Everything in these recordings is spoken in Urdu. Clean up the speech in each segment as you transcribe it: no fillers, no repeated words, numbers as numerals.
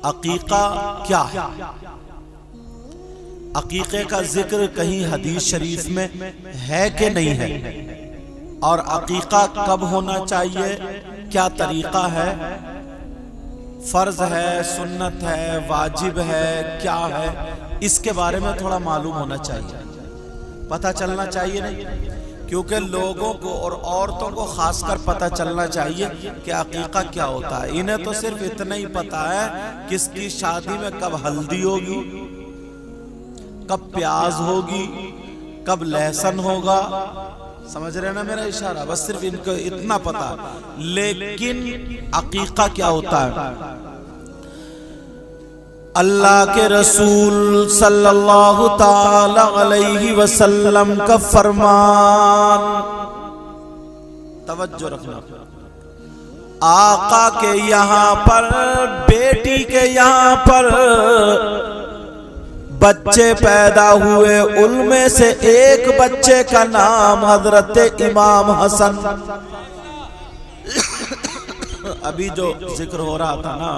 عقیقہ کیا ہے؟ عقیقے کا ذکر کہیں حدیث شریف میں ہے کہ نہیں ہے؟ اور عقیقہ کب ہونا چاہیے؟ کیا طریقہ ہے؟ فرض ہے، سنت ہے، واجب ہے، کیا ہے؟ اس کے بارے میں تھوڑا معلوم ہونا چاہیے، پتہ چلنا چاہیے نہیں؟ کیونکہ لوگوں کو اور عورتوں کو خاص کر پتہ چلنا چاہیے کہ عقیقہ کیا ہوتا ہے۔ انہیں تو صرف اتنا ہی پتہ ہے کس کی شادی میں کب ہلدی ہوگی، کب پیاز ہوگی، کب لہسن ہوگا، سمجھ رہے ہیں نا میرا اشارہ؟ بس صرف ان کو اتنا پتہ ہے، لیکن عقیقہ کیا ہوتا ہے؟ اللہ کے رسول صلی اللہ تعالی علیہ وسلم کا فرمان، توجہ رکھنا، آقا کے یہاں پر بیٹی کے یہاں پر بچے پیدا ہوئے، ان میں سے ایک بچے کا نام حضرت امام حسن، ابھی جو ذکر ہو رہا تھا نا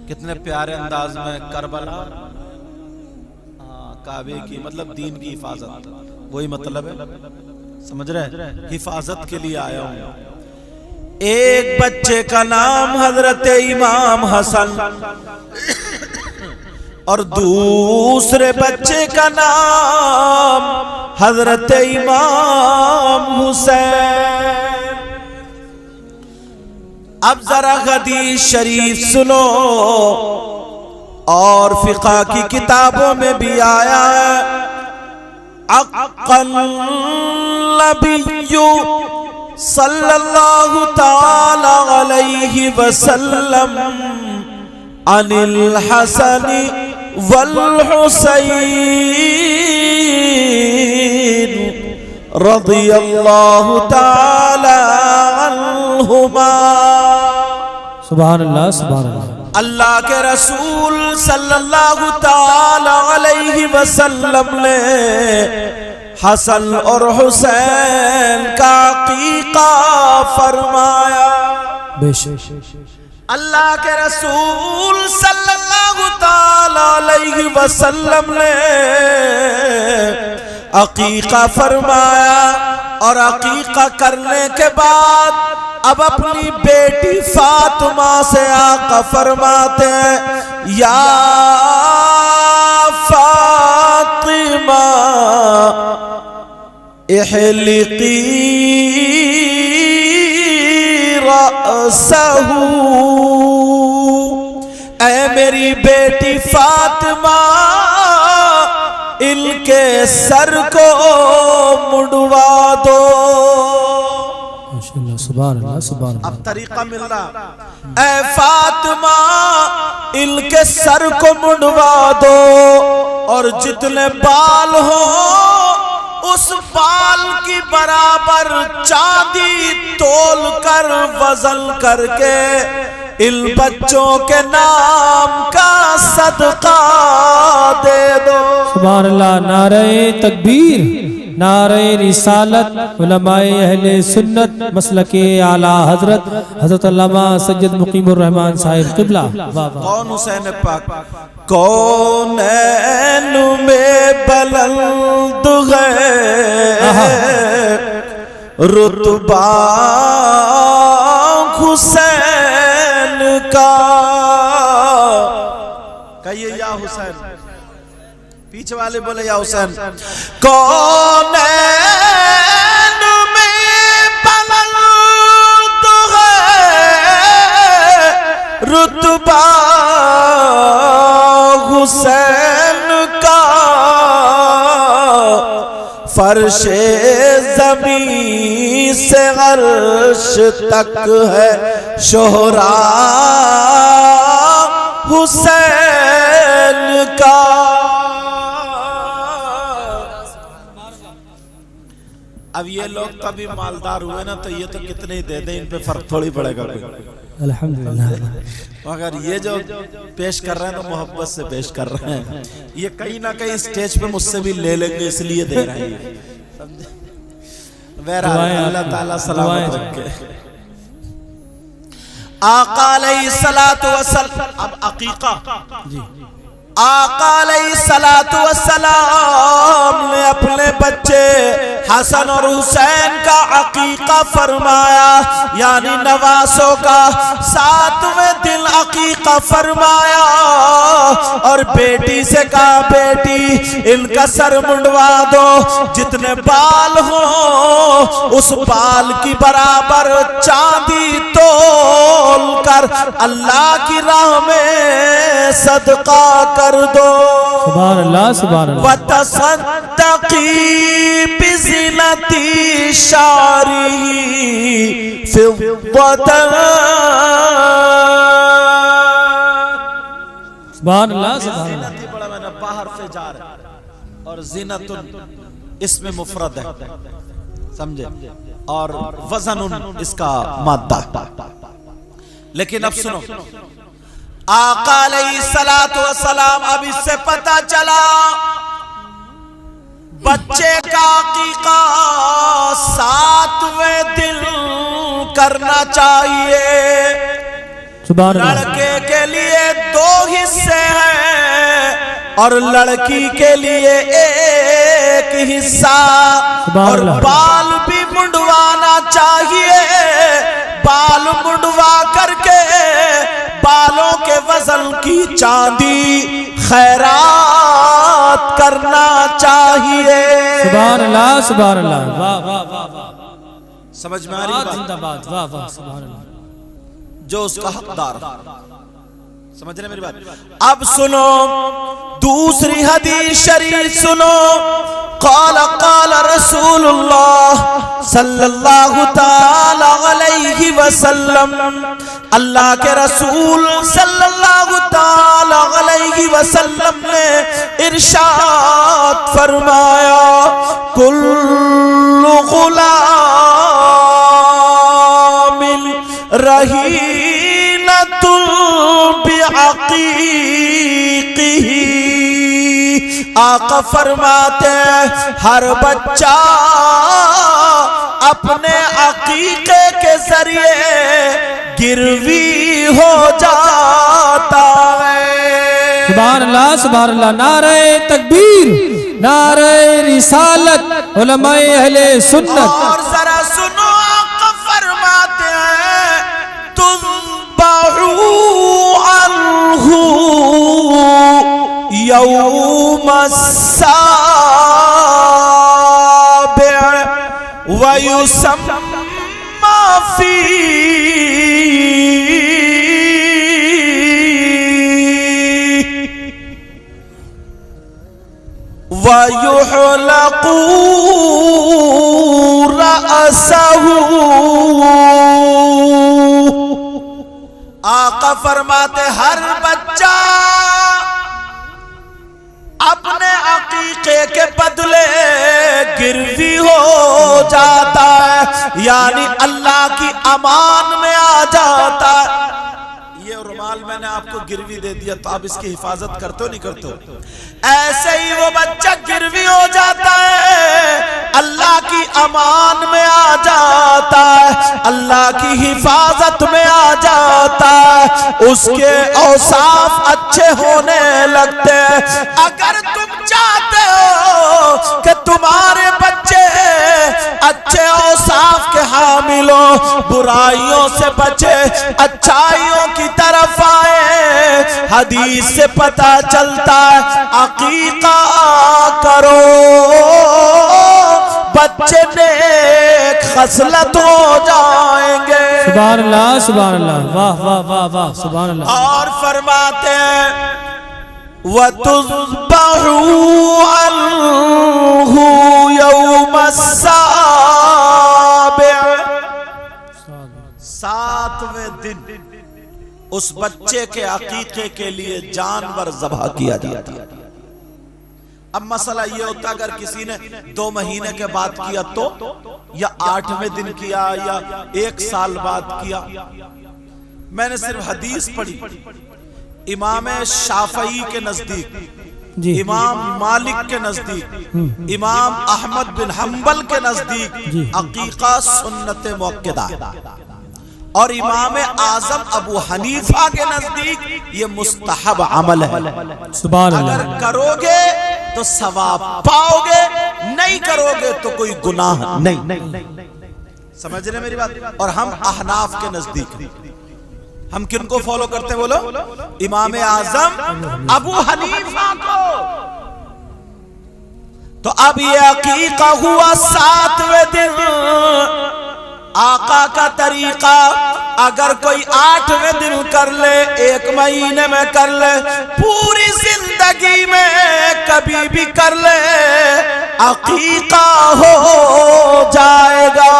کتنے پیارے انداز میں، کربلا کعبے کی مطلب دین کی حفاظت، وہی مطلب ہے، سمجھ رہے؟ حفاظت کے لیے آیا ہوں۔ ایک بچے کا نام حضرت امام حسن اور دوسرے بچے کا نام حضرت امام حسین۔ اب ذرا حدیث شریف سنو، اور فقہ کی کتابوں میں بھی آیا ہے، عقل نبی صلی اللہ تعالی علیہ وسلم عن الحسن والحسین رضی اللہ تعالی عنہما۔ سبحان اللہ، سبحان اللہ۔ اللہ کے رسول صلی اللہ تعالی علیہ وسلم نے حسن اور حسین کا عقیقہ فرمایا۔ بے شک اللہ کے رسول صلی اللہ تعالی علیہ وسلم نے عقیقہ فرمایا، اور عقیقہ کرنے کے بعد اب اپنی بیٹی فاطمہ سے آقا فرماتے ہیں، یا فاطمہ احلقی رأسہ، اے میری بیٹی فاطمہ ان کے سر کو مڑوا دو۔ سبحان اللہ، سبحان اللہ۔ اب طریقہ مل رہا، اے فاطمہ ان کے سر کو مڑوا دو، اور جتنے بال ہوں اس بال کی برابر چاندی تول کر وزن کر کے ان بچوں کے نام کا صدقہ دے دو۔ سبحان اللہ، نعرہ تکبیر، نعرہ رسالت، علماء اہل سنت مسلک اعلیٰ حضرت حضرت علامہ سید مقیم الرحمن صاحب قبلہ۔ کون حسین پاک؟ کونین میں بلند ہے رتبہ حسین کا، کہیے یا حسین، پیچھے والے بولے یا حسین۔ کونین میں بلند ہے رتبہ حسین کا، فرش زمین سے عرش تک ہے شہرا حسین کا۔ اب یہ لوگ تبھی مالدار ہوئے نا، تو یہ تو کتنے ہی دے دیں، ان پہ فرق تھوڑی پڑے گا کوئی۔ الحمدللہ۔ مگر یہ جو پیش کر رہے ہیں تو محبت سے پیش کر رہے ہیں، یہ کہیں نہ کہیں اسٹیج پہ مجھ سے بھی لے لیں گے، اس لیے دے رہے ہیں۔ بہرحال اللہ تعالیٰ سلامت رکھے۔ آقا علیہ السلام، اب عقیقہ جی آقا علیہ السلام نے اپنے بچے حسن اور حسین کا عقیقہ فرمایا، یعنی نواسوں کا 7ویں دن عقیقہ فرمایا، اور بیٹی سے کہا بیٹی ان کا سر منڈوا دو، جتنے بال ہوں اس بال کی برابر چاندی تول کر اللہ کی راہ میں صدقہ کر دو، سبحان اللہ سبحان اللہ، وتصدقی بزینتی شعری فضة، سبحان اللہ سبحان اللہ، زینتی بڑا میں نے باہر سے جا رہا ہے، اور زینت اس میں مفرد ہے، سمجھے، اور وزن اس کا مادہ، لیکن اب سنو آقا علیہ السلام، اب اس سے پتہ چلا بچے کا عقیقہ 7ویں دن کرنا چاہیے، سبحان اللہ، لڑکے کے لیے 2 حصے ہیں اور لڑکی کے لیے 1 حصہ، اور بال بھی منڈوانا چاہیے، بال منڈوا کر کے بالوں کے وزن کی چاندی خیرات کرنا چاہیے، سبحان اللہ سبحان اللہ، واہ واہ واہ واہ، سمجھ میں آ رہی بات؟ زندہ باد، واہ واہ سبحان اللہ، جو اس کا حقدار، سمجھ رہے میری بات؟ اب سنو دوسری حدیث شریف سنو، قال رسول اللہ صلی اللہ تعالی علیہ وسلم، اللہ کے رسول صلی اللہ تعالی علیہ وسلم نے ارشاد فرمایا، کل غلام رہینۃ بعقیقہ، آقا فرماتے ہیں ہر بچہ اپنے عقیقے کے ذریعے گروی ہو جاتا ہے، سبحان اللہ سبحان اللہ، نعرہ تکبیر، نعرہ رسالت، علماء اہل سنت، اور ذرا سنو آقا فرماتے ہیں تذبحوا عنہ یوم السابع ویسمى فیہ وَيُحْلَقُ رَأْسَهُ، آقا فرماتے ہر بچہ اپنے عقیقے کے بدلے گروی ہو جاتا ہے، یعنی اللہ کی امان میں آ جاتا ہے۔ یہ رومال میں نے آپ کو گروی دے دیا تو آپ اس کی حفاظت کرتے ہو نہیں کرتے ہو؟ ایسے ہی وہ بچہ گروی ہو جاتا ہے، اللہ کی امان میں آ جاتا ہے، اللہ کی حفاظت میں آ جاتا ہے، اس کے اوصاف اچھے ہونے لگتے ہیں۔ اگر تم چاہتے ہو کہ تمہارے بچے اچھے اوصاف کے حامل ہو، برائیوں سے بچے، اچھائیوں کی طرف آئے، حدیث سے پتہ چلتا ہے عقیقہ کرو، بچے نیک خصلت ہو جائیں گے، سبحان اللہ سبحان اللہ، واہ واہ واہ واہ سبحان اللہ، اور فرماتے ہیں وَتُذْبَحُوا عَنْهُ يَوْمَ السَّابِعِ، 7ویں دن اس بچے کے عقیقے کے لیے جانور ذبح کیا جاتا ہے۔ اب مسئلہ یہ ہوتا ہے اگر کسی نے 2 مہینے کے بعد کیا تو، یا 8ویں دن کیا، یا 1 سال بعد کیا۔ میں نے صرف حدیث پڑھی، امام شافعی کے نزدیک، امام مالک کے نزدیک، امام احمد بن حنبل کے نزدیک عقیقہ سنت موقدہ، اور امام اعظم ابو حنیفہ کے نزدیک یہ مستحب عمل ہے. سبحان اگر اللہ. کرو گے تو ثواب پاؤ گے، نہیں کرو گے تو کوئی گناہ نہیں. سمجھ رہے میری بات؟ اور ہم احناف کے نزدیک ہم کن کو فالو کرتے ہیں بولو؟ امام اعظم ابو حنیفہ کو. تو اب یہ عقیقہ ہوا 7ویں دن. آقا کا طریقہ اگر کوئی 8ویں دن کر لے، 1 مہینے میں کر لے، پوری زندگی میں کبھی بھی کر لے، عقیقہ ہو جائے گا.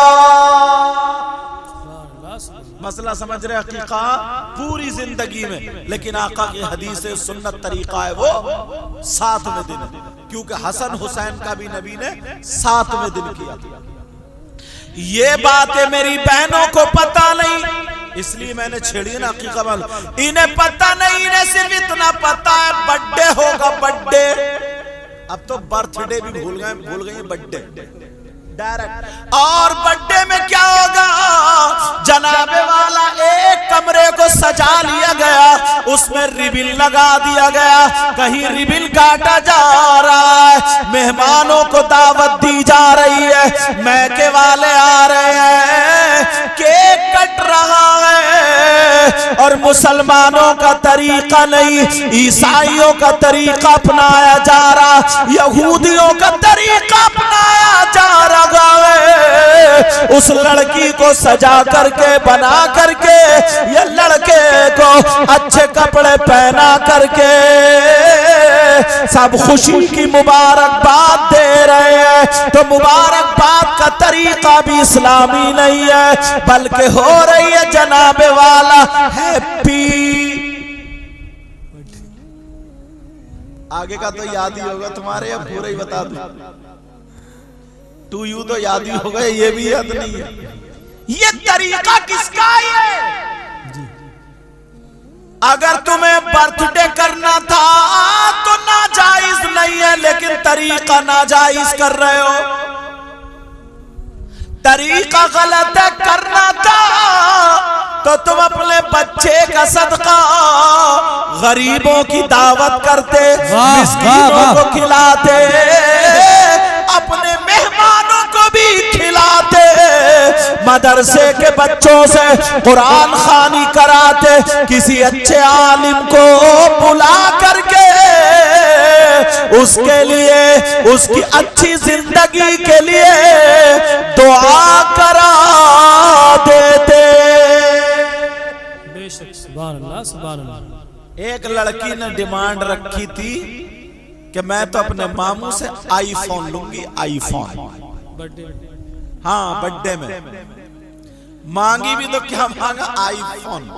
مسئلہ سمجھ رہے؟ عقیقہ پوری زندگی میں. لیکن آقا کی حدیث سنت طریقہ ہے وہ 7ویں دن، کیونکہ حسن حسین کا بھی نبی نے 7ویں دن کیا تھا. یہ باتیں میری بہنوں کو پتہ نہیں، اس لیے میں نے چھیڑی نا عقیقہ مال. انہیں پتہ نہیں، انہیں صرف اتنا پتہ ہے برتھ ڈے ہوگا. برتھ ڈے اب تو برتھ ڈے بھی بھول گئے برتھ ڈے ڈائریکٹ. اور برتھ ڈے میں کیا ہوگا؟ جناب والا ایک کمرے کو سجا لیا گیا، اس میں ریبن لگا دیا گیا، کہیں ریبن کاٹا جا رہا ہے، مہمانوں کو دعوت دی جا رہی ہے، میکے والے آ رہے ہیں، کیک کٹ رہا ہے. اور مسلمانوں کا طریقہ نہیں، عیسائیوں کا طریقہ اپنایا جا رہا، یہودیوں کا طریقہ اپنایا جا رہا ہے. اس لڑکی کو سجا کر کے، بنا کر کے، یہ لڑکے کو اچھے کپڑے پہنا کر کے سب خوشی کی مبارکباد دے رہے ہیں. تو مبارکباد کا طریقہ بھی اسلامی نہیں ہے، بلکہ ہو رہی ہے جناب والا ہیپی. آگے کا تو یاد ہی ہوگا تمہارے، یا پورا ہی بتا دوں؟ ٹو یو تو یاد ہی ہوگا، یہ بھی یاد نہیں ہے. یہ طریقہ کس کا ہے؟ اگر تمہیں برتھ ڈے کرنا تھا تو ناجائز نہیں ہے، لیکن طریقہ ناجائز کر رہے ہو. طریقہ غلط ہے. کرنا تھا تو تم اپنے بچے کا صدقہ غریبوں کی دعوت کرتے، مسکینوں کو کھلاتے، اپنے مہمانوں کو بھی کھلاتے، مدرسے کے بچوں سے قرآن خوانی کراتے، کسی اچھے عالم کو بلا کر کے اس کے لیے، اس کی اچھی زندگی کے لیے دعا کرا دیتے. بے شک. سبحان اللہ سبحان اللہ. ایک لڑکی نے ڈیمانڈ رکھی تھی کہ میں تو اپنے ماموں سے آئی فون لوں گی. آئی فون، ہاں برتھ ڈے میں مانگی بھی تو کیا مانگا؟ آئی فون.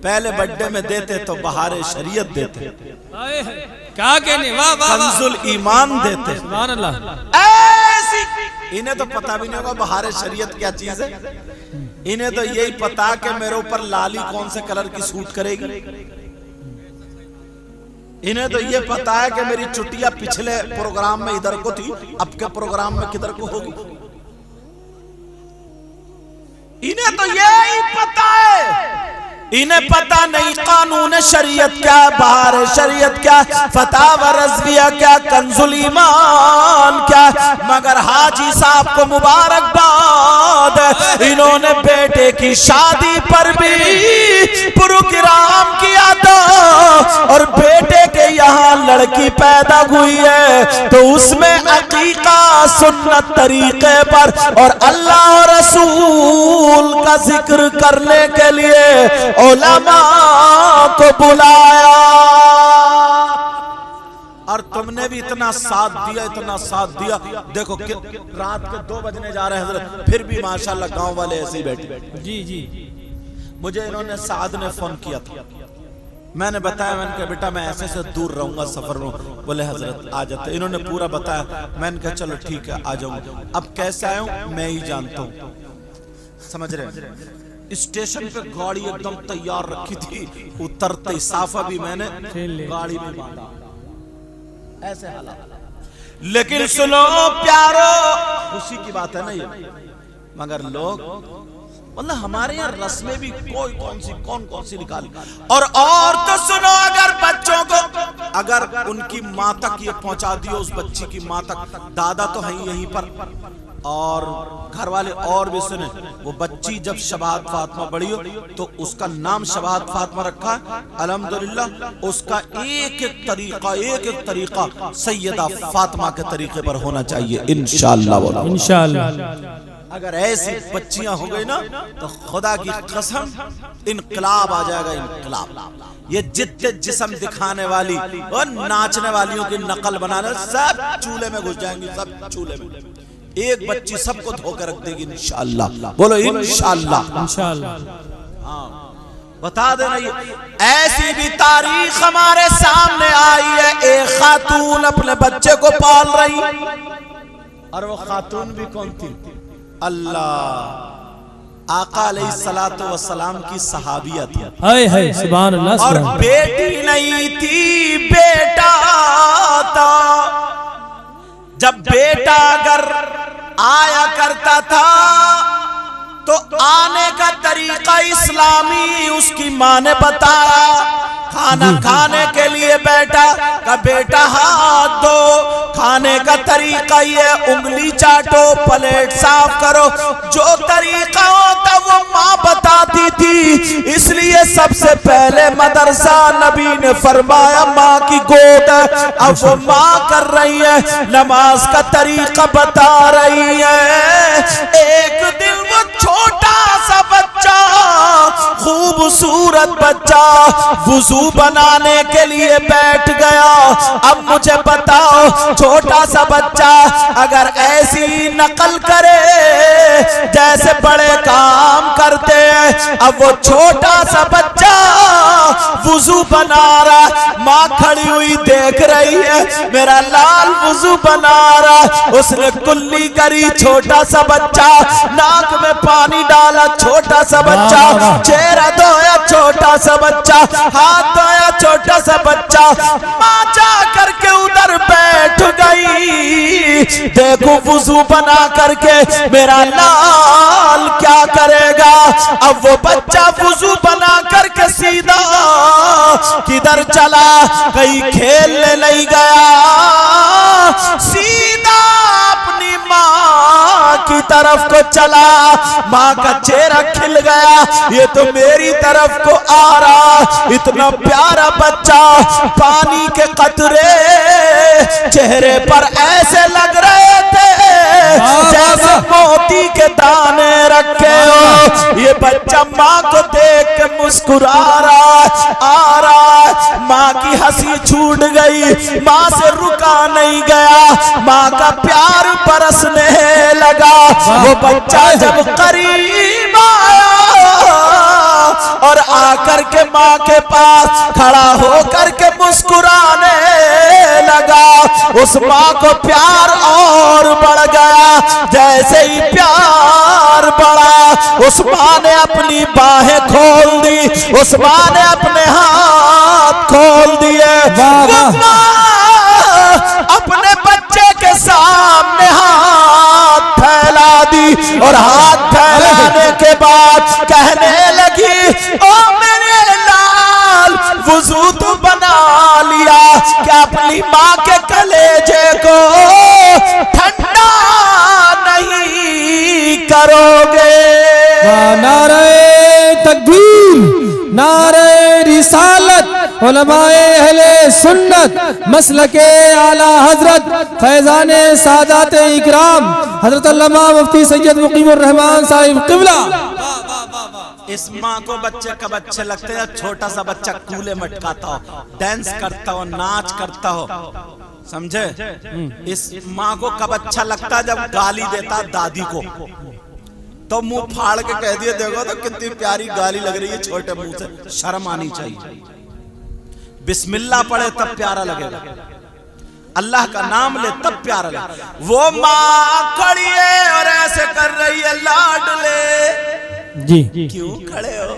پہلے برتھ ڈے میں دیتے تو بہار شریعت دیتے، کیا کہنے، واہ واہ، کنز الایمان دیتے. سبحان اللہ. ایسی انہیں تو پتہ بھی نہیں ہوگا بہار شریعت کیا چیز ہے. انہیں تو یہی پتا کہ میرے اوپر لالی کون سے کلر کی سوٹ کرے گی. انہیں تو یہ پتا ہے کہ میری چٹیا پچھلے پروگرام میں ادھر کو تھی، اب کے پروگرام میں کدھر کو ہوگی. انہیں تو یہی پتا ہے. انہیں پتا نہیں قانون شریعت کیا، بہار شریعت کیا، فتاوی رضویہ کیا، کنز الایمان کیا. مگر حاجی صاحب کو مبارکباد، انہوں نے بیٹے کی شادی پر بھی پروگرام کیا تھا، اور بیٹے کے یہاں لڑکی پیدا ہوئی ہے تو اس میں عقیقہ سنت طریقے پر اور اللہ اور رسول کا ذکر کرنے کے لیے علماء کو بلایا. اور تم نے بھی اتنا ساتھ دیا، اتنا ساتھ دیا. دیکھو رات کے 2 بجنے جا رہے ہیں حضرت، پھر بھی ماشاءاللہ گاؤں والے ایسے ہی بیٹھے. جی جی. مجھے انہوں نے سعد نے فون کیا تھا، میں نے بتایا، میں نے کہا بیٹا میں ایسے سے دور رہوں گا سفر میں. بولے حضرت آ جاتے. انہوں نے پورا بتایا. میں نے کہا چلو ٹھیک ہے آ جاؤں. اب کیسے آیا ہوں میں ہی جانتا ہوں. سمجھ رہے؟ اسٹیشن پہ گاڑی ایک دم تیار رکھی تھی، اترتے صافہ بھی میں نے گاڑی میں باندھا. ایسے حالات. لیکن سنو پیارو، خوشی کی بات ہے نا یہ، مگر لوگ واللہ ہمارے یہاں رسمیں بھی کون سی نکالی. اور تو سنو، اگر بچوں کو اگر ان کی ماں تک یہ پہنچا دیو، اس بچی کی ماں تک، دادا تو ہیں یہیں پر اور گھر والے اور بھی سنیں، وہ بچی جب شباہت فاطمہ بڑی ہو تو اس کا نام شباہت فاطمہ رکھا ہے. الحمدللہ اس کا ایک ایک طریقہ سیدہ فاطمہ کے طریقے پر ہونا چاہیے انشاءاللہ. انشاءاللہ اگر ایسی بچیاں ہو گئی نا تو خدا کی قسم انقلاب آ جائے گا. انقلاب. یہ جتنے جسم دکھانے والی اور ناچنے والیوں کی نقل بنانا سب چولہے میں گھس جائیں گی، سب چولہے میں. ایک بچی سب کو دھو کے رکھ دے گی انشاءاللہ. بولو انشاءاللہ. انشاءاللہ. ہاں بتا دے رہی. ایسی بھی تاریخ ہمارے سامنے آئی ہے، ایک خاتون اپنے بچے کو پال رہی، اور وہ خاتون بھی کون تھی؟ اللہ آقا علیہ السلام کی صحابیہ تھی. ہائے سبحان اللہ. اور بیٹی نہیں تھی، بیٹا تھا. جب بیٹا اگر آیا کرتا تھا تو آنے کا طریقہ اسلامی اس کی ماں نے بتایا. کھانا کھانے کے لیے بیٹا کا بیٹا ہاتھ دو، کھانے کا طریقہ یہ انگلی چاٹو، پلیٹ صاف کرو، جو طریقہ ہوتا وہ ماں بتاتی تھی. اس لیے سب سے پہلے مدرسہ نبی نے فرمایا ماں کی گود ہے. اب وہ ماں کر رہی ہے، نماز کا طریقہ بتا رہی ہے. ایک دن وہ چھوٹا سا بچہ، خوبصورت بچہ، وضو بنانے کے لیے بیٹھ گیا. اب مجھے بتاؤ، چھوٹا سا بچہ اگر ایسی نقل کرے جیسے بڑے کام کرتے ہیں، اب وہ چھوٹا سا بچہ وضو بنا رہا، ماں کھڑی ہوئی دیکھ رہی ہے، میرا لال وضو بنا رہا. اس نے کلی کری، چھوٹا سا بچہ ناک میں پانی ڈالا، چھوٹا سا بچہ چہرہ دھویا، چھوٹا سا بچہ ہاتھ دھویا، چھوٹا سا بچہ. ماں جا کر کے ادھر بیٹھ گئی، دیکھو وضو بنا کر کے میرا لال کیا کرے گا. اب وہ بچہ وضو بنا کر کے سیدھا کدھر چلا؟ کہیں کھیلنے نہیں گیا، سیدھا اپنی ماں کی طرف کو چلا. ماں کا چہرہ کھل گیا، یہ تو میری طرف کو آ رہا. اتنا پیارا بچہ، پانی کے قطرے چہرے پر ایسے لگ رہے تھے جیسے موتی کے دانے رکھے ہو. یہ بچہ ماں کو دیکھ کے مسکرا رہا آ رہا. ماں کی ہنسی چھوٹ گئی، ماں سے رکا نہیں گیا، ماں کا پیار برسنے لگا. وہ بچہ جب قریب آیا اور آ کر کے ماں کے پاس کھڑا ہو کر کے مسکرانے لگا، اس ماں کو پیار اور بڑھ گیا. جیسے ہی پیار بڑھا، اس ماں نے اپنی باہیں کھول دی، اس ماں نے اپنے ہاتھ کھول دیے. وہ ماں اپنے بچے کے سامنے ہاتھ پھیلا دی، اور ہاتھ پھیلانے کے بعد کہنے لگی او میرے لال، وضو تو بنا لیا، کیا اپنی ماں کے کلیجے کو ٹھنڈا نہیں کرو گے؟ نعرہ تکبیر، نعرہ رسالت، علماء اہل سنت مسلک اعلی حضرت فیضان سادات اکرام حضرت علامہ مفتی سید مقیم الرحمان صاحب قبلہ. اس ماں کو بچے کب اچھے لگتے ہیں؟ چھوٹا سا بچہ کولے مٹکاتا ہو، ڈینس کرتا ہو، ناچ کرتا ہو، سمجھے؟ اس ماں کو کب اچھا لگتا؟ جب گالی دیتا دادی کو تو منہ پھاڑ کے کہہ دیا، دیکھو تو کتنی پیاری گالی لگ رہی ہے چھوٹے منہ سے. شرم آنی چاہیے. بسم اللہ پڑھے تب پیارا لگے گا، اللہ کا نام لے تب پیارا لگے گا. وہ ماں کھڑی ہے اور ایسے کر رہی ہے لاڈلے. جی کیوں کھڑے ہو؟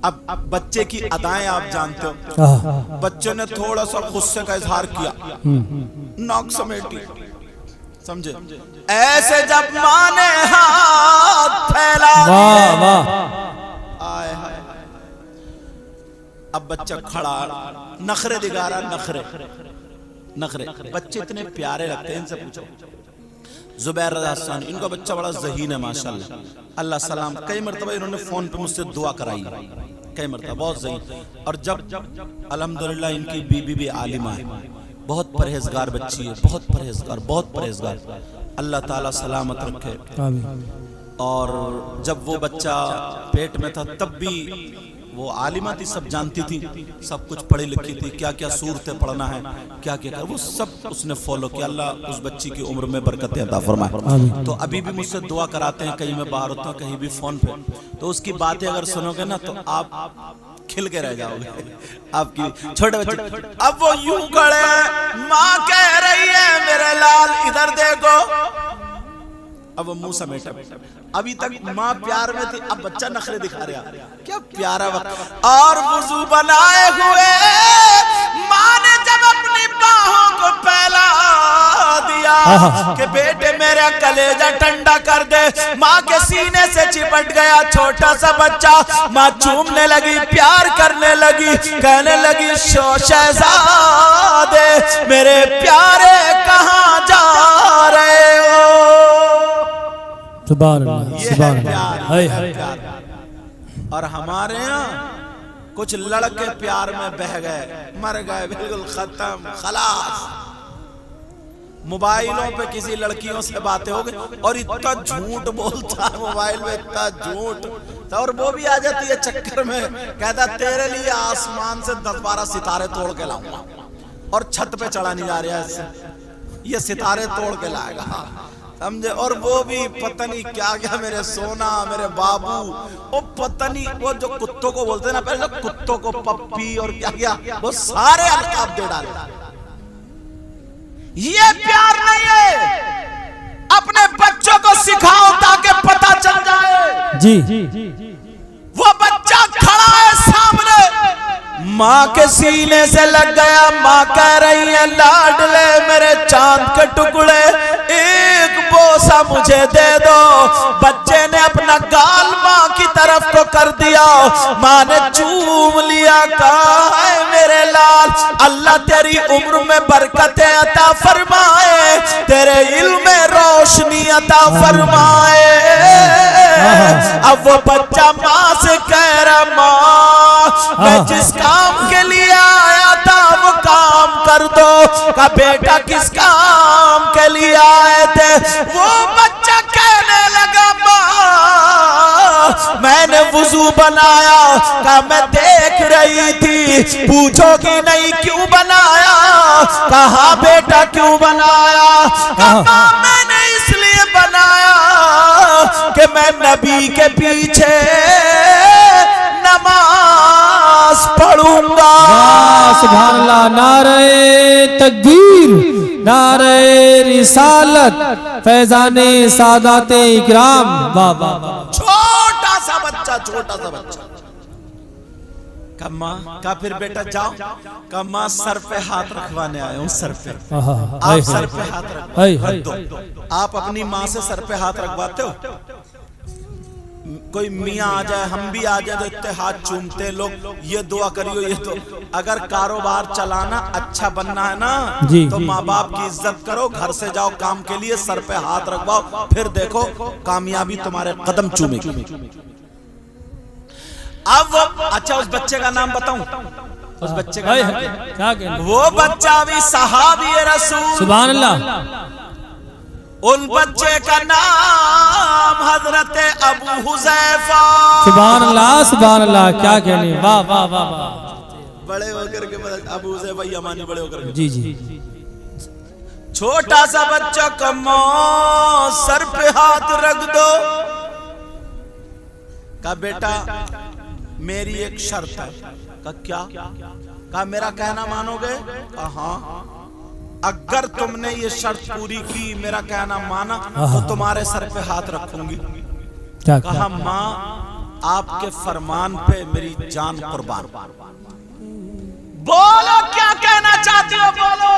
اب بچے کی ادائیں آپ جانتے ہو. بچے نے تھوڑا سا غصے کا اظہار کیا، ناک سمیٹی، سمجھے؟ ایسے جب ماں نے ہاتھ پھیلا واہ واہ آئے اب بچہ کھڑا نخرے دگارا نخرے بچے اتنے پیارے لگتے ہیں. ان سے پوچھو زبیر رضا ثانی ان کا بچہ بڑا ذہین ہے ماشاءاللہ اللہ سلام. کئی مرتبہ انہوں نے فون پہ مجھ سے دعا کرائی کئی مرتبہ بہت ذہین. اور جب الحمدللہ ان کی بیوی بھی عالمہ ہے بہت پرہیزگار بچی ہے بہت پرہیزگار اللہ تعالیٰ سلامت رکھے. اور جب وہ بچہ پیٹ میں تھا تب بھی وہ عالمہ تھی سب جانتی تھی سب کچھ پڑھی لکھی تھی کیا کیا صورتیں پڑھنا ہے کیا کیا وہ سب اس نے فالو کیا. اللہ اس بچی کی عمر میں برکتیں عطا فرمائے. تو ابھی بھی مجھ سے دعا کراتے ہیں کہیں میں باہر ہوتا ہوں کہیں بھی فون پہ تو اس کی باتیں اگر سنو گے نا تو آپ کھل کے رہ جاؤ گے. آپ کی چھوٹے بچے اب وہ یوں کھڑے ماں کہہ رہی ہے میرے لال ادھر دیکھو. اب وہ منہ سمیٹا ابھی تک ماں پیار میں تھی اب بچہ نخرے دکھا رہا کیا پیارا وقت. اور وضو بنائے ہوئے ماں نے جب اپنی باہوں کو پھیلا دیا کہ بیٹے میرا کلیجہ ٹھنڈا کر دے. ماں کے سینے سے چپٹ گیا چھوٹا سا بچہ. ماں چومنے لگی پیار کرنے لگی کہنے لگی شہزادے میرے پیارے کہاں جا رہے ہو. سبحان اللہ سبحان اللہ. اور ہمارے ہاں کچھ لڑکے پیار میں بہ گئے مر گئے بالکل ختم خلاص. موبائلوں پہ کسی لڑکیوں سے باتیں ہو گئی اور اتنا جھوٹ بولتا ہے موبائل میں اتنا جھوٹ اور وہ بھی آ جاتی ہے چکر میں کہتا تیرے لیے آسمان سے 10-12 ستارے توڑ کے لاؤں گا اور چھت پہ چڑھا نہیں جا رہا ہے یہ ستارے توڑ کے لائے گا سمجھے. اور وہ بھی پتہ نہیں کیا کیا میرے سونا میرے بابو وہ پتہ نہیں وہ جو کتوں کو بولتے ہیں نا پہلے کتوں کو پپی اور کیا کیا وہ سارے القاب دے ڈالے. یہ پیار نہیں ہے. اپنے بچوں کو سکھاؤ تاکہ پتہ چل جائے. جی وہ بچہ کھڑا ہے سامنے ماں کے سینے سے لگ گیا. ماں کہہ رہی ہے لاڈلے میرے چاند کے ٹکڑے ایک بوسہ مجھے دے دو. بچے نے اپنا گال ماں کی طرف کو کر دیا. ماں نے چوم لیا کہا ہے میرے لال اللہ تیری عمر میں برکتیں عطا فرمائے تیرے علم میں روشنی عطا فرمائے. اب وہ بچہ ماں سے کہہ رہا ماں میں جس کام کے لیے آیا تھا وہ کام کر دو. کہا بیٹا کس کام کے لیے آئے تھے. وہ بچہ کہنے لگا ماں میں نے وضو بنایا. کہا میں دیکھ رہی تھی پوچھو گی نہیں کیوں بنایا. کہا بیٹا کیوں بنایا. کہا ماں میں نے اس لیے بنایا کہ میں نبی کے پیچھے نماز پڑھوں گا. سبحان اللہ. نعرہ تکبیر نعرہ رسالت فیضان سادات اکرام. واہ واہ واہ. چھوٹا سا بچہ کہا پھر بیٹا جاؤ. کہا ماں سر پہ ہاتھ رکھوانے آئے ہوں سر پہ. آپ سر پہ ہاتھ رکھ دو. آپ اپنی ماں سے سر پہ ہاتھ رکھواتے ہو. کوئی میاں آ جائے ہم بھی آ جائے تو اتنے ہاتھ چومتے لوگ یہ دعا کریو یہ تو. اگر کاروبار چلانا اچھا بننا ہے نا تو ماں باپ کی عزت کرو. گھر سے جاؤ کام کے لیے سر پہ ہاتھ رکھواؤ پھر دیکھو کامیابی تمہارے قدم چومے گی. اب اچھا اس بچے کا نام بتاؤں. اس بچے کا نام وہ بچہ بھی صحابی رسول. سبحان اللہ. ان بچے کا نام حضرت ابو حذیفہ. سبحان اللہ سبحان اللہ. کیا کہنے. واہ واہ واہ واہ. بڑے ہو کر کے ابو حذیفہ یمانی بڑے ہو کر کے. جی چھوٹا سا بچہ کماں سر پہ ہاتھ رکھ دو. کہا بیٹا میری ایک شرط ہے. کہا کیا. کہا میرا کہنا مانو گے. کہا ہاں. اگر تم نے یہ شرط پوری کی میرا کہنا مانا تو تمہارے سر پہ ہاتھ رکھوں گی. کہا ماں آپ کے فرمان پہ میری جان قربان. بولو کیا کہنا چاہتے ہو بولو.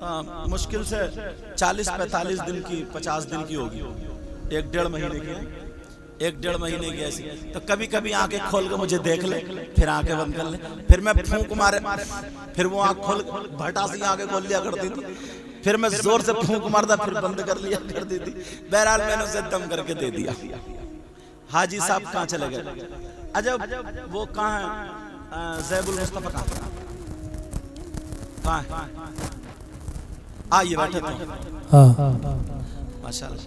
مشکل سے 40-45 دن کی 50 دن کی ہوگی، 1-1.5 مہینے کی، 1-1.5 مہینے کی ایسی. تو کبھی کبھی آنکھیں کھول کے مجھے دیکھ لے، پھر آنکھیں بند کر لے، پھر میں پھونک مارے، پھر وہ آنکھ کھول بھٹا سی آنکھیں کھول لیا کرتی تھی، پھر میں زور سے پھونک مارتا، پھر بند کر لیا کرتی تھی. بہرحال میں نے اسے دم کر کے دے دیا. حاجی صاحب کہاں چلے گئے؟ عجب وہ کہاں ہے؟ زیب المصطفیٰ کہاں ہے؟ آئیے بیٹھے تھے. ماشاءاللہ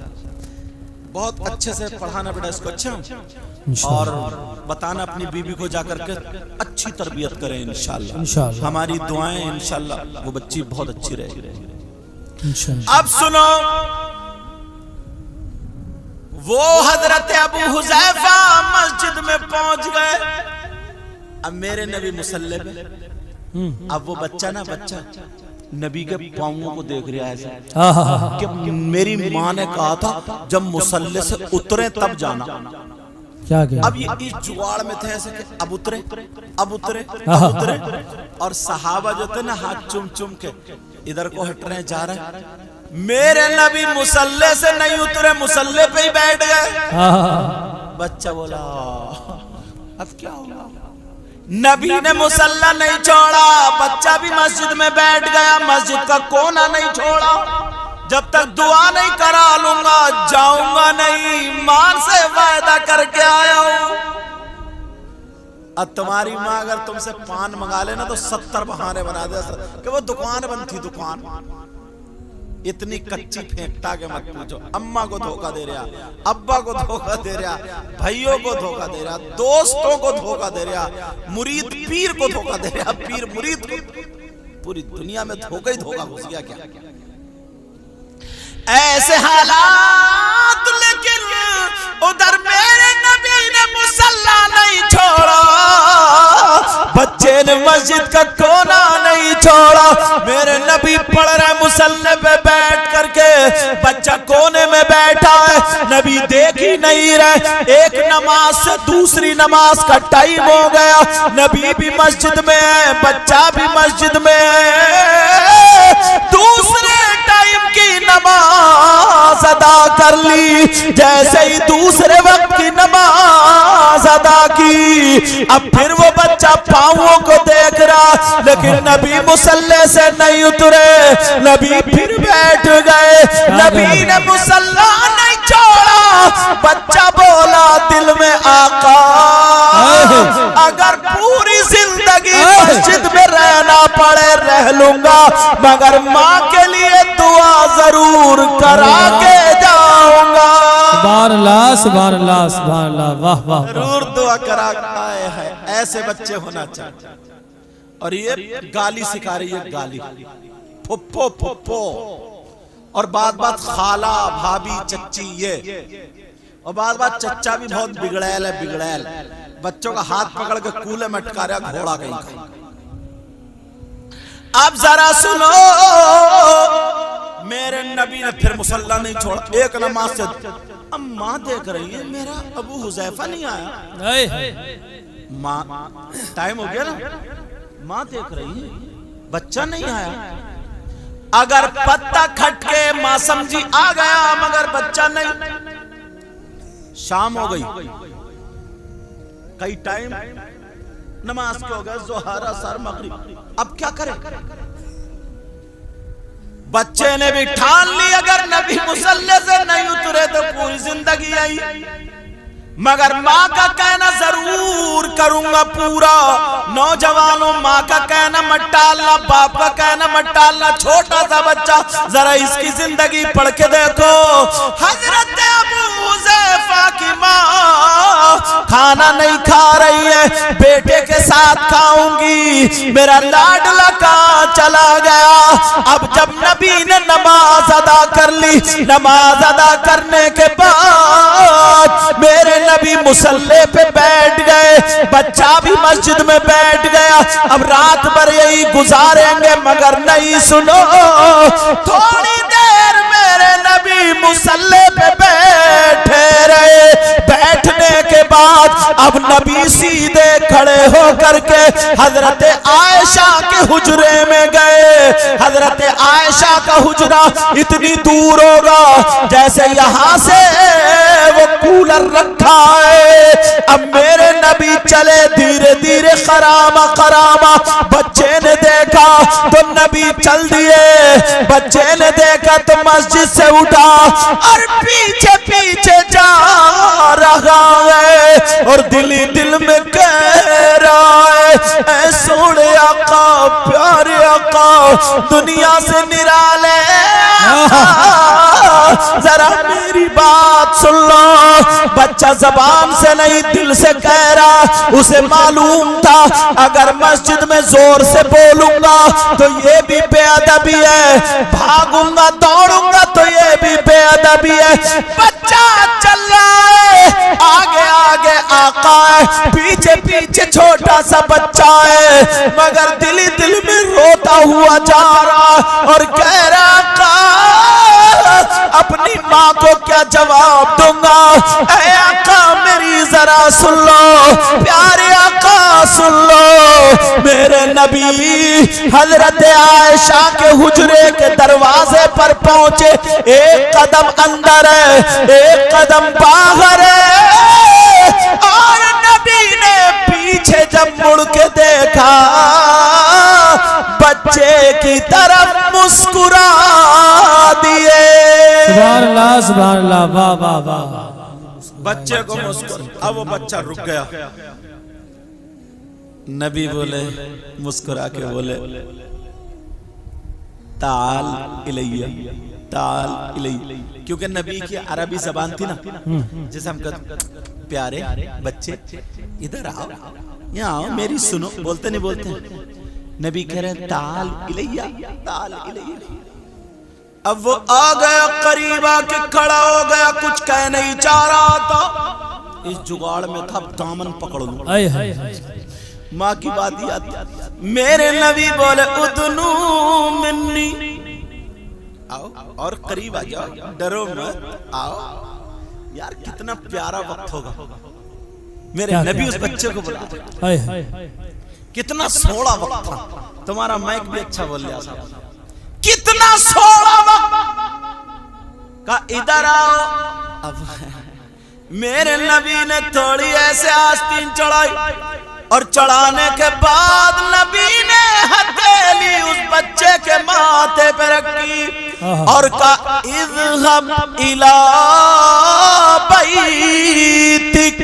بہت اچھے سے پڑھانا بیٹا اس کو، اچھا، اور بتانا اپنی بیوی کو جا کر کے اچھی تربیت کریں انشاءاللہ. ہماری دعائیں انشاءاللہ وہ بچی بہت اچھی رہے گی. اب سنو، وہ حضرت ابو حذیفہ مسجد میں پہنچ گئے. اب میرے نبی مصلی پہ، اب وہ بچہ نا، بچہ نبی کے پاؤں کو دیکھ رہا ہے کہ میری ماں نے کہا تھا جب مصلی سے اترے تب جانا. اب یہ اس جوار میں تھے ایسے کہ اب اترے، اب اترے، اب اترے. اور صحابہ جو تھے نا ہاتھ چم چم کے ادھر کو ہٹ رہے ہیں، جا رہے ہیں. میرے نبی مصلی سے نہیں اترے، مصلی پہ ہی بیٹھ گئے. بچہ بولا اب کیا ہوگا؟ نبی نے مصلی نہیں چھوڑا، بچہ بھی مسجد میں بیٹھ گیا، مسجد کا کونا نہیں چھوڑا. جب تک دعا نہیں کرا لوں گا جاؤں گا نہیں، ماں سے وعدہ کر کے آیا ہوں. اب تمہاری ماں اگر تم سے پان منگا لینا تو 70 بہانے بنا دے کہ وہ دکان بند تھی. دکان اتنی کچی پھینکتا کہ مت پوچھو. اماں کو دھوکہ دے رہا، ابا کو دھوکہ دے رہا، بھائیوں کو دھوکہ دے رہا، دوستوں کو دھوکہ دے رہا، مرید پیر کو دھوکہ دے رہا، پیر مرید کو. پوری دنیا میں دھوکہ ہی دھوکہ گھس گیا. کیا ایسے حالات، لیکن ادھر میرے نبی نے مصلی نہیں چھوڑا، بچے نے مسجد کا کونا نہیں چھوڑا. میرے نبی پڑھ رہے مصلی پہ بیٹھ کر کے، بچہ کونے میں بیٹھا ہے، نبی دیکھ ہی نہیں رہے. ایک نماز سے دوسری نماز کا ٹائم ہو گیا، نبی بھی مسجد میں ہے، بچہ بھی مسجد میں ہے. دوسرے ٹائم کی نماز ادا کر لی. جیسے ہی دوسرے وقت کی نماز ادا کی، اب پھر وہ بچہ پاؤں کو دیکھ رہا، لیکن نبی مصلی سے نہیں اترے. نبی پھر بیٹھ گئے، نبی نے مصلی نہیں چھوڑا. بچہ بولا دل میں آقا اگر پوری زندگی مسجد میں رہنا پڑے رہ لوں گا، مگر ماں کے لیے دعا ضرور کرا کے جاؤں گا. سبحان اللہ، سبحان اللہ، سبحان اللہ. واہ واہ، ضرور دعا کرا کے ہے. ایسے بچے ہونا چاہیے. اور یہ گالی سکھا رہی ہے، گالی پھپھو پھپھو، اور بات بات خالہ بھابھی چچی. یہ اور بات بات چچا بھی بہت بگڑیل ہے، بگڑیل. بچوں کا ہاتھ پکڑ کے کولے میں اٹکا رہا گھوڑا کہیں کا. اب ذرا سنو، میرے نبی نے پھر مصلی نہیں چھوڑا. ایک نماز سے اب ماں دیکھ رہی ہے میرا ابو حذیفہ نہیں آیا. ماں ٹائم ہو گیا نا، ماں دیکھ رہی ہے بچہ نہیں آیا. اگر پتہ کھٹ کے ماں سمجھی آ گیا مگر بچہ نہیں. شام ہو گئی، کئی ٹائم نماز کے ہو گئے، ظہر اثر مغرب. اب کیا کرے؟ بچے نے بھی ٹھان لی اگر نبی مصلی سے نہیں اترے تو پوری زندگی آئی، مگر ماں کا کہنا ضرور کروں گا پورا. نوجوانوں ماں کا کہنا مت ٹالنا، باپ کا کہنا مت ٹالنا. چھوٹا سا بچہ ذرا اس کی زندگی پڑھ کے دیکھو. حضرت ابو حذیفہ کی ماں کھانا نہیں کھا رہی ہے، بیٹے کے ساتھ کھاؤں گی. میرا لاڈلا کہاں چلا گیا؟ اب جب نبی نے نماز ادا کر لی، نماز ادا کرنے کے بعد میرے نبی مصلی پہ بیٹھ گئے، بچہ بھی مسجد میں بیٹھ گیا. اب رات بھر یہی گزاریں گے مگر نہیں. سنو، تھوڑی دیر میرے نبی مصلی پہ بیٹھے رہے. بیٹھنے کے بعد اب نبی سیدھے کھڑے ہو کر کے حضرت عائشہ کے حجرے میں گئے. حضرت عائشہ کا حجرہ اتنی دور ہوگا جیسے یہاں سے وہ کولر رکھا ہے. اب میرے نبی چلے دھیرے دھیرے خرامہ خرامہ. بچے نے دیکھا تو نبی چل دیے. بچے نے دیکھا تو مسجد سے اٹھا اور پیچھے پیچھے جا رہا ہے اور دل ہی دل میں کہہ رہا ہے اے سونے آقا پیارے آقا دنیا سے نرالے ذرا میری بات سن لو. بچہ زبان سے نہیں دل سے کہہ رہا. اسے معلوم تھا اگر مسجد میں زور سے بولوں گا تو یہ بھی بے ادبی ہے, بھاگوں گا دوڑوں گا تو یہ بھی بے ادبی ہے. بچہ چل رہا ہے, آگے آگے آقا ہے, پیچھے پیچھے چھوٹا سا بچہ ہے, مگر دل ہی دل میں روتا ہوا جا رہا اور کہہ رہا اپنی ماں کو کیا جواب دوں گا. اے آقا میری ذرا سن لو, پیارے آقا سن لو. میرے نبی حضرت عائشہ کے حجرے کے دروازے پر پہنچے. ایک قدم اندر ہے, ایک قدم باہر ہے, اور نبی نے پیچھے جب مڑ کے دیکھا بچے کی طرف مسکرا دیے. سبحان اللہ سبحان اللہ, واہ واہ واہ. بچے کو مسکر. اب وہ بچہ رک گیا. نبی بولے مسکرا کے بولے تعال الیہ تعال الیہ. کیونکہ نبی کی عربی زبان تھی نا, جیسے ہم کہتے پیارے بچے ادھر آؤ, یہاں آؤ میری سنو. بولتے نہیں بولتے. نبی کہہ رہے تعال الیہ تعال الیہ. اب وہ آ گیا, قریب آ کے کھڑا ہو گیا, کچھ کہہ نہیں چاہ رہا تھا. اس جگاڑ میں تھا دامن پکڑ لوں. ماں کی بات یاد. میرے نبی بولے ادنو منی, آؤ اور قریب آ جاؤ, ڈرو مت, آؤ. یار کتنا پیارا وقت ہوگا. میرے نبی اس بچے کو بلا, کتنا سوڑا وقت تھا. تمہارا مائک بھی اچھا بول لیا صاحب. کتنا سوڑا وقت کا ادھر آؤ. اب میرے نبی نے تھوڑی ایسے آستین چڑھائی اور چڑھانے کے بعد نبی نے ہتھیلی اس بچے کے ماتھے پہ رکھی اور کہا اذهب الى بیتک,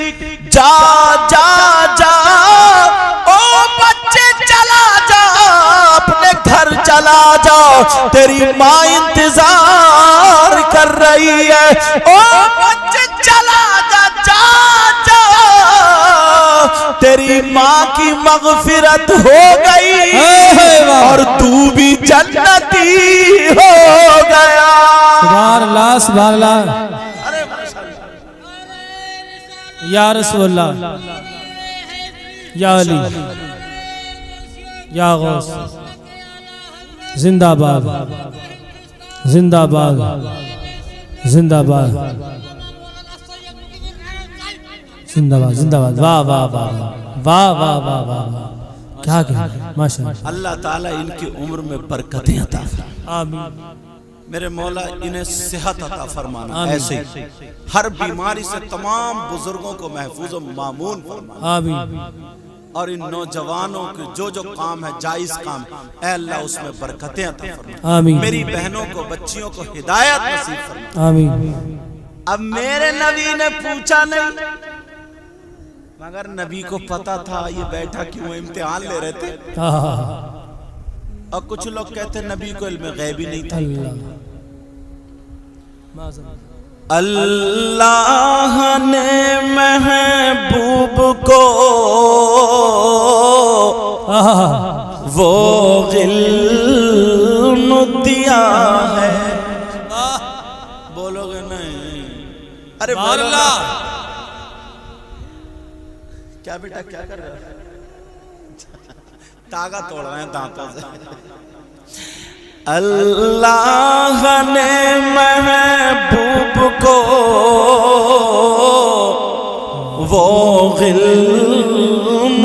جا جا جا او بچے چلا جا, اپنے گھر چلا جا, تیری ماں انتظار کر رہی ہے. او بچے چلا جا جا جا, تیری ماں کی مغفرت ہو گئی اور تو بھی جنتی ہو گیا. سبحان اللہ سبحان اللہ. یا رسول اللہ, یا علی, یا غوث, زندہ باد زندہ باد زندہ باد زندہ باد زندہ باد. واہ واہ واہ واہ واہ واہ واہ, کیا کہہ ماشاءاللہ. اللہ تعالیٰ ان کی عمر میں برکتیں عطا فرمائے. آمین. میرے مولا انہیں صحت عطا فرمانا, ایسے ہر بیماری سے تمام بزرگوں کو محفوظ و مامون فرمانا. آمین. اور ان نوجوانوں کے جو جو کام ہے جائز کام, اے اللہ اس میں برکتیں عطا فرما. آمین. میری بہنوں کو بچیوں کو ہدایت نصیب فرما. آمین. اب میرے نبی نے پوچھا نہیں, مگر نبی کو پتا تھا یہ بیٹھا کیوں, امتحان لے رہے تھے. اور کچھ لوگ کہتے نبی کو علم غیبی نہیں تھا. اللہ نے محبوب کو وہ علم دیا ہے. بولو گے نہیں؟ ارے بولو نا. کیا بیٹا کیا کر رہے ہو؟ تاغا توڑ رہے ہیں دانتوں سے. اللہ نے محبوب کو وہ علم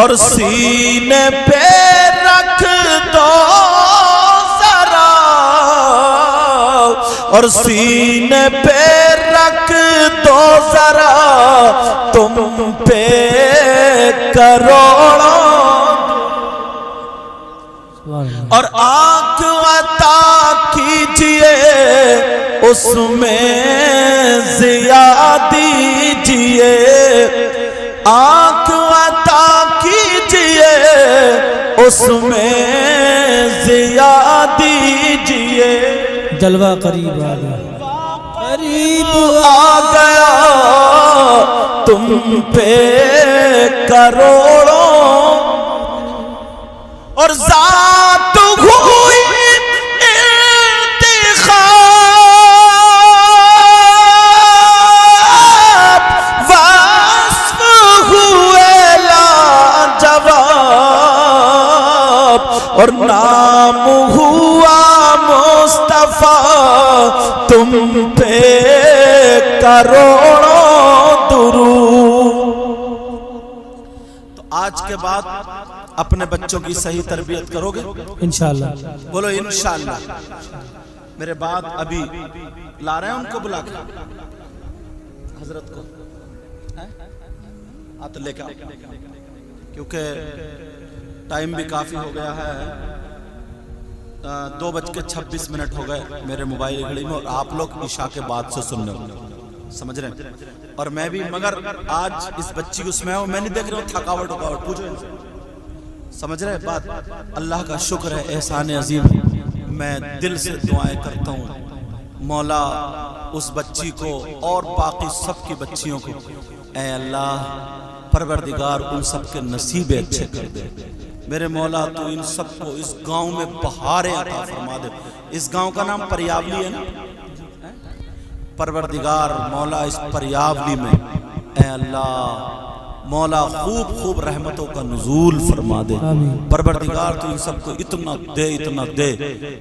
اور سینے پہ رکھ دو ذرا، اور سینے پہ رکھ دو ذرا، تم پہ کروڑوں اور آنکھ عطا کیجئے، اس میں ضیا دیجئے، آنکھ عطا کیجئے، اس میں ضیا دیجئے۔ جلوہ قریب آ گیا، قریب آ گیا تم پہ کروڑوں، اور ذات ہوئی انتخاب، وصف ہوئے لاجواب، اور نام ہوا مصطفیٰ، تم پہ کروڑوں درود۔ تو آج کے بعد اپنے بچوں کی صحیح تربیت کرو گے انشاءاللہ؟ بولو انشاءاللہ۔ میرے بعد ابھی لا رہے ہیں ان کو بلا کے حضرت کو، تو لے کے آؤ، کیونکہ ٹائم بھی کافی ہو گیا ہے، 2:26 ہو گئے میرے موبائل گھڑی میں، اور آپ لوگ عشاء کے بعد سے سننے ہو، سمجھ رہے ہیں؟ اور میں بھی، مگر آج اس بچی کو اس میں ہوں، میں نہیں دیکھ رہا ہوں تھکاوٹ وکاوٹ، پوچھو ان سے، سمجھ رہے بات؟ اللہ کا شکر ہے، احسان عظیم، میں دل سے دعائیں کرتا ہوں مولا اس بچی کو اور باقی سب کی بچیوں کو، اے اللہ پروردگار ان سب کے نصیب اچھے کر دے میرے مولا، تو ان سب کو اس گاؤں میں بہاریں عطا فرما دے۔ اس گاؤں کا نام پریاولی ہے نا پروردگار مولا، اس پریاولی میں اے اللہ مولا خوب خوب رحمتوں کا نزول فرما دے پروردگار، تو ان سب کو اتنا دے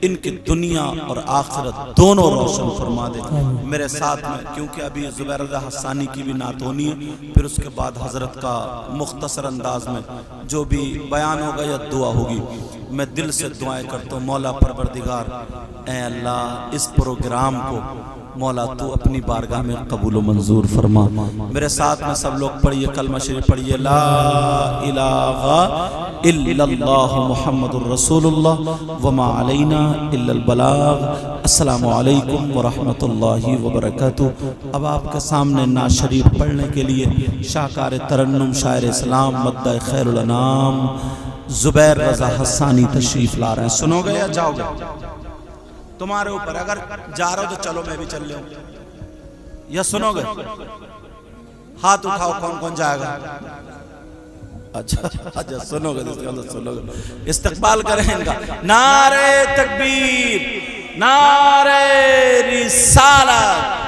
ان کی دنیا اور آخرت دونوں روشن فرما دے میرے ساتھ میں، کیونکہ ابھی زبیر رضا حسانی کی بھی نعت ہونی ہے، پھر اس کے بعد حضرت کا مختصر انداز میں جو بھی بیان ہوگا یا دعا ہوگی، میں دل سے دعائیں کرتا ہوں مولا پروردگار اے اللہ اس پروگرام کو مولا تو اپنی بارگاہ میں قبول و منظور فرما۔ میرے ساتھ میں سب لوگ پڑھیے کلمہ شریف پڑھیے، لا الہ الا اللہ محمد الرسول اللہ وما علینا الا البلاغ۔ السلام علیکم ورحمۃ اللہ وبرکاتہ۔ اب آپ کے سامنے نعت شریف پڑھنے کے لیے شاہکار ترنم شاعر اسلام مدح خیر الانام زبیر رضا حسانی تشریف لا رہے ہیں، سنو گے یا جاؤ گے؟ تمہارے اوپر، اگر جا رہا ہو تو چلو میں بھی چل لوں، یا سنو گے؟ ہاتھ اٹھاؤ کون کون جائے گا؟ اچھا سنو گے، سنو گے، استقبال کریں ان کا۔ نعرہ تکبیر، نعرہ رسالت۔